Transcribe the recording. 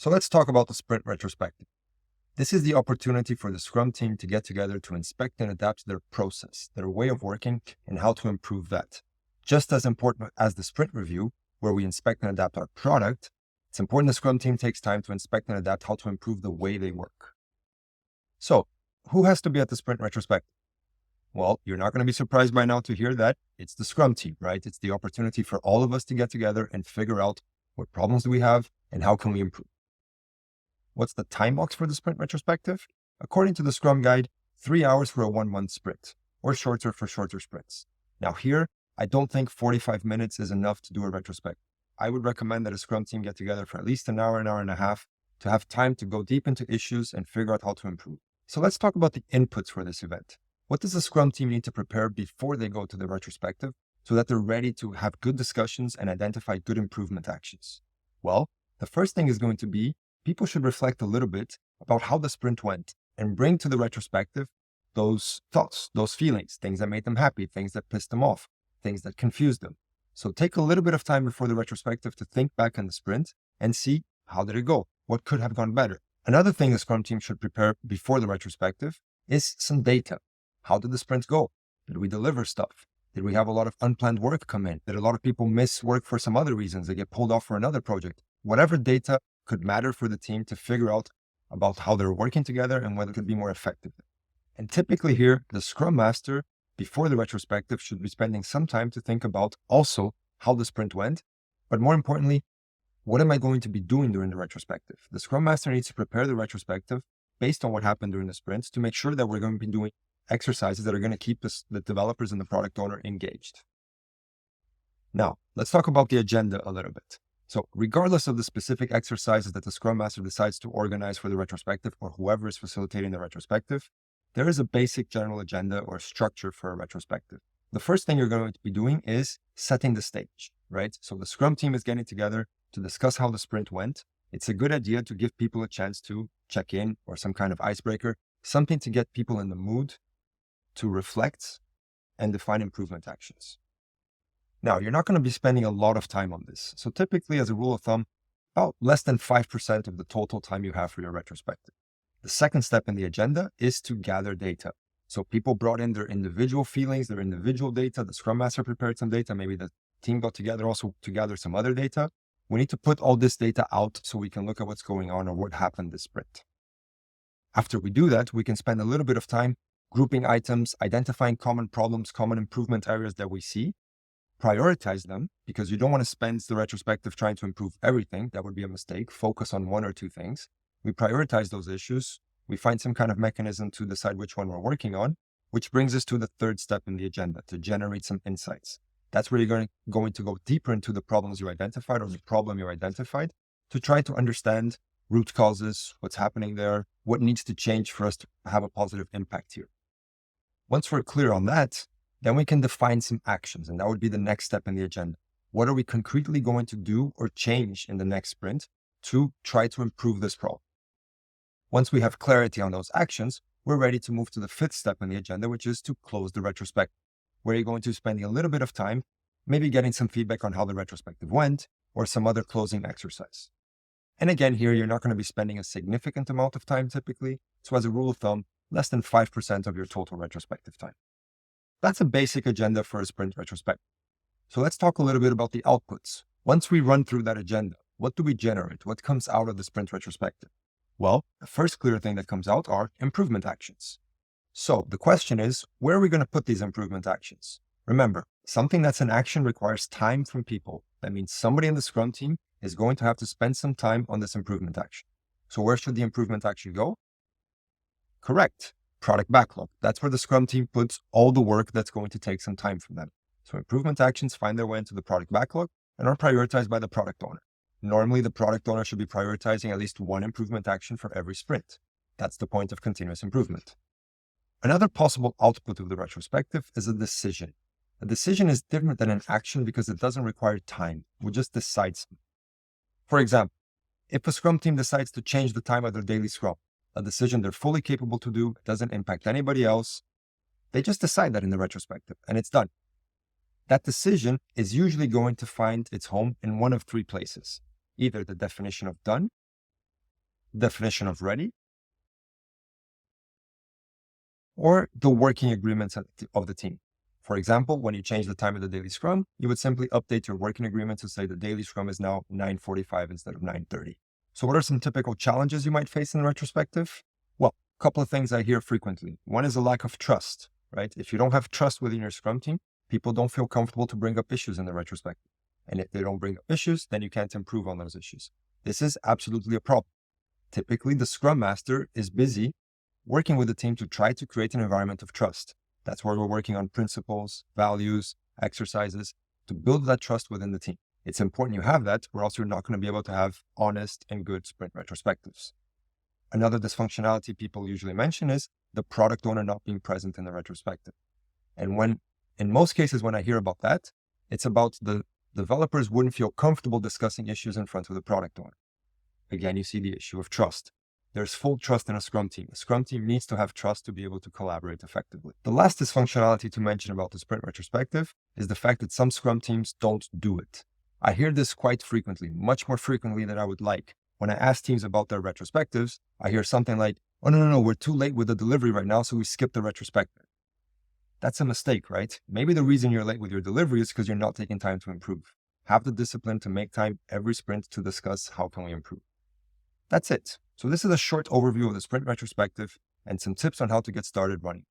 So let's talk about the Sprint Retrospective. This is the opportunity for the Scrum team to get together to inspect and adapt their process, their way of working, and how to improve that. Just as important as the Sprint Review, where we inspect and adapt our product, it's important the Scrum team takes time to inspect and adapt how to improve the way they work. So, who has to be at the Sprint Retrospective? Well, you're not going to be surprised by now to hear that it's the Scrum team, right? It's the opportunity for all of us to get together and figure out what problems do we have and how can we improve. What's the time box for the Sprint Retrospective? According to the Scrum Guide, 3 hours for a 1-month sprint, or shorter for shorter sprints. Now here, I don't think 45 minutes is enough to do a retrospective. I would recommend that a Scrum team get together for at least an hour and a half to have time to go deep into issues and figure out how to improve. So let's talk about the inputs for this event. What does the Scrum team need to prepare before they go to the retrospective so that they're ready to have good discussions and identify good improvement actions? Well, the first thing is going to be people should reflect a little bit about how the sprint went and bring to the retrospective those thoughts, those feelings, things that made them happy, things that pissed them off, things that confused them. So take a little bit of time before the retrospective to think back on the sprint and see how did it go? What could have gone better? Another thing the Scrum team should prepare before the retrospective is some data. How did the sprint go? Did we deliver stuff? Did we have a lot of unplanned work come in? Did a lot of people miss work for some other reasons? They get pulled off for another project? Whatever data could matter for the team to figure out about how they're working together and whether it could be more effective. And typically here, the Scrum Master, before the retrospective, should be spending some time to think about also how the sprint went, but more importantly, what am I going to be doing during the retrospective? The Scrum Master needs to prepare the retrospective based on what happened during the sprints to make sure that we're going to be doing exercises that are going to keep the developers and the product owner engaged. Now, let's talk about the agenda a little bit. So regardless of the specific exercises that the Scrum Master decides to organize for the retrospective or whoever is facilitating the retrospective, there is a basic general agenda or structure for a retrospective. The first thing you're going to be doing is setting the stage, right? So the Scrum team is getting together to discuss how the sprint went. It's a good idea to give people a chance to check in or some kind of icebreaker, something to get people in the mood to reflect and define improvement actions. Now, you're not going to be spending a lot of time on this. So typically, as a rule of thumb, about less than 5% of the total time you have for your retrospective. The second step in the agenda is to gather data. So people brought in their individual feelings, their individual data. The Scrum Master prepared some data. Maybe the team got together also to gather some other data. We need to put all this data out so we can look at what's going on or what happened this sprint. After we do that, we can spend a little bit of time grouping items, identifying common problems, common improvement areas that we see, prioritize them, because you don't want to spend the retrospective trying to improve everything. That would be a mistake. Focus on one or two things. We prioritize those issues. We find some kind of mechanism to decide which one we're working on, which brings us to the third step in the agenda, to generate some insights. That's where you're going to go deeper into the problems you identified or the problem you identified to try to understand root causes, what's happening there, what needs to change for us to have a positive impact here. Once we're clear on that, then we can define some actions, and that would be the next step in the agenda. What are we concretely going to do or change in the next sprint to try to improve this problem? Once we have clarity on those actions, we're ready to move to the fifth step in the agenda, which is to close the retrospective, where you're going to be spending a little bit of time, maybe getting some feedback on how the retrospective went or some other closing exercise. And again, here, you're not going to be spending a significant amount of time typically. So as a rule of thumb, less than 5% of your total retrospective time. That's a basic agenda for a sprint retrospective. So let's talk a little bit about the outputs. Once we run through that agenda, what do we generate? What comes out of the sprint retrospective? Well, the first clear thing that comes out are improvement actions. So the question is, where are we going to put these improvement actions? Remember, something that's an action requires time from people. That means somebody in the Scrum team is going to have to spend some time on this improvement action. So where should the improvement action go? Correct. Product backlog. That's where the Scrum team puts all the work that's going to take some time from them. So improvement actions find their way into the product backlog and are prioritized by the product owner. Normally, the product owner should be prioritizing at least one improvement action for every sprint. That's the point of continuous improvement. Another possible output of the retrospective is a decision. A decision is different than an action because it doesn't require time. We just decide something. For example, if a Scrum team decides to change the time of their daily Scrum, a decision they're fully capable to do, doesn't impact anybody else, they just decide that in the retrospective and it's done. That decision is usually going to find its home in one of three places. Either the definition of done, definition of ready, or the working agreements of the team. For example, when you change the time of the daily scrum, you would simply update your working agreement to say the daily scrum is now 9:45 instead of 9:30. So what are some typical challenges you might face in retrospective? Well, a couple of things I hear frequently. One is a lack of trust, right? If you don't have trust within your scrum team, people don't feel comfortable to bring up issues in the retrospective. And if they don't bring up issues, then you can't improve on those issues. This is absolutely a problem. Typically, the scrum master is busy working with the team to try to create an environment of trust. That's where we're working on principles, values, exercises to build that trust within the team. It's important you have that, or else you're not going to be able to have honest and good sprint retrospectives. Another dysfunctionality people usually mention is the product owner not being present in the retrospective. And in most cases, when I hear about that, it's about the developers wouldn't feel comfortable discussing issues in front of the product owner. Again, you see the issue of trust. There's full trust in a Scrum team. A Scrum team needs to have trust to be able to collaborate effectively. The last dysfunctionality to mention about the sprint retrospective is the fact that some Scrum teams don't do it. I hear this quite frequently, much more frequently than I would like. When I ask teams about their retrospectives, I hear something like, oh, no, we're too late with the delivery right now, so we skipped the retrospective. That's a mistake, right? Maybe the reason you're late with your delivery is because you're not taking time to improve. Have the discipline to make time every sprint to discuss how can we improve. That's it. So this is a short overview of the sprint retrospective and some tips on how to get started running.